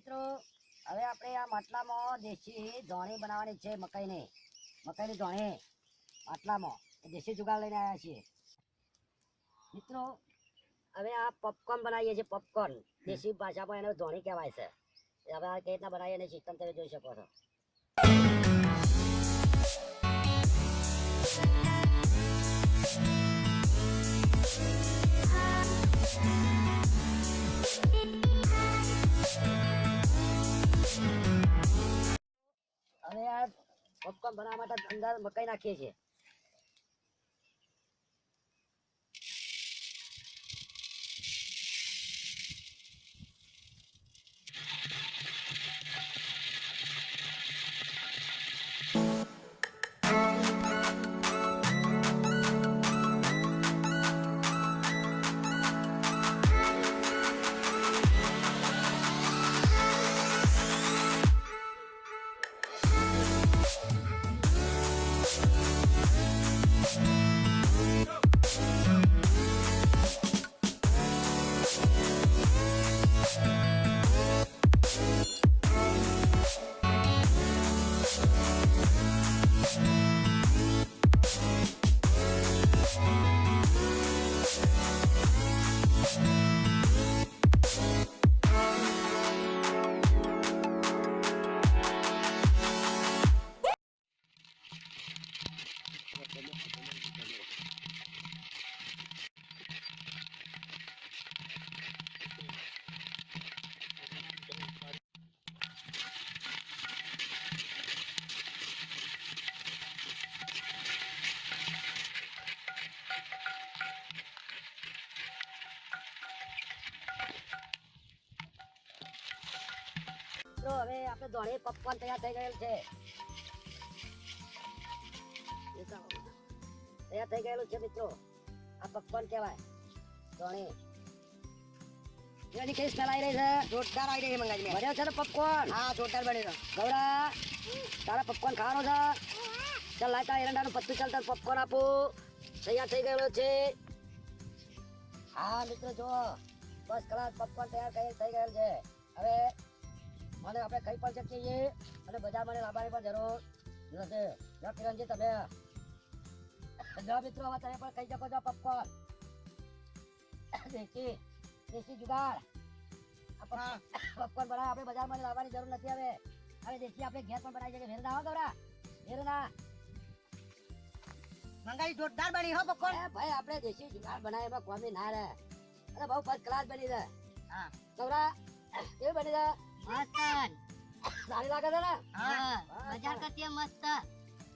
મિત્રો હવે આપણે આ માટલામાં દેશી ધોણી બનાવવાની છે મકાઈની ધોણી માટલામાં દેશી જુગાડ લઈને આવ્યા છીએ મિત્રો। હવે આ પોપકોર્ન બનાવીએ છીએ પોપકોર્ન દેશી ભાષામાં એને ધોણી કહેવાય છે। હવે આ કઈ રીતના બનાવીએ એની સિસ્ટમ તમે જોઈ શકો છો। હવે આ પોપકોર્ન બનાવવા માટે અંદર મકાઈ નાખીએ છીએ। તો હવે આપણે ધોણી પોપકોર્ન તૈયાર થઈ ગયેલ છે। તૈયાર થઈ ગયેલું છે મિત્રો। આ પોપકોર્ન કહેવાય ધોણી। એની કઈ સ્મેલ આવી રહી છે? જોરદાર આવી રહી છે મંગાજી। બન્યો છે ને પોપકોર્ન? હા જોરદાર બન્યો છે। ગૌરા તારા પોપકોર્ન ખાવાનો છે? ચાલ લાય તારા એરંડાનું પત્તું ચાલ તાર પોપકોર્ન આપું। તૈયાર થઈ ગયેલો છે। હા મિત્રો જો બસ ક્લાસ પોપકોર્ન તૈયાર થઈ ગયેલ છે। હવે મને આપણે ખાઈ પણ શકીએ છીએ અને બજારમાં લાવવાની પણ જરૂર નથી। જો કિરણજી તમે જો મિત્રો હવે તમે પણ ખાઈ શકો છો પોપકોર્ન દેશી જુગાડ। પોપકોર્ન બનાવ આપણે બજારમાં લાવવાની જરૂર નથી। હવે દેશી આપણે ઘેર પણ બનાવી શકીએ। વેરના હો ગૌરા વેરના મંગાઈ જોરદાર બની હો પોપકોર્ન। ભાઈ આપણે દેશી જુગાડ બનાવે એમાં કોમી ના રહે। અરે બહુ ફર્સ્ટ ક્લાસ બની છે। હા ગૌરા કેવી બની છે? મસ્ત સારી લાગે છે ને? હા બજાર કરતી મસ્ત।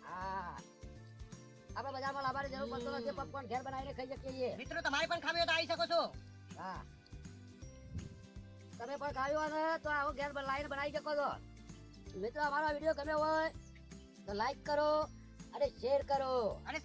હા આપણે બજારમાં લાવવાની જરૂર પડતો નથી। પોપકોર્ન ઘેર બનાવીને ખાઈ શકીએ છીએ। મિત્રો તમારે પણ ખાવી હોય તો આવી શકો છો। હા તમે પણ ખાવી હોય તો આવો ઘેર લાવીને બનાવી શકો છો। મિત્રો અમારો વિડીયો ગમ્યો હોય તો લાઈક કરો અને શેર કરો અને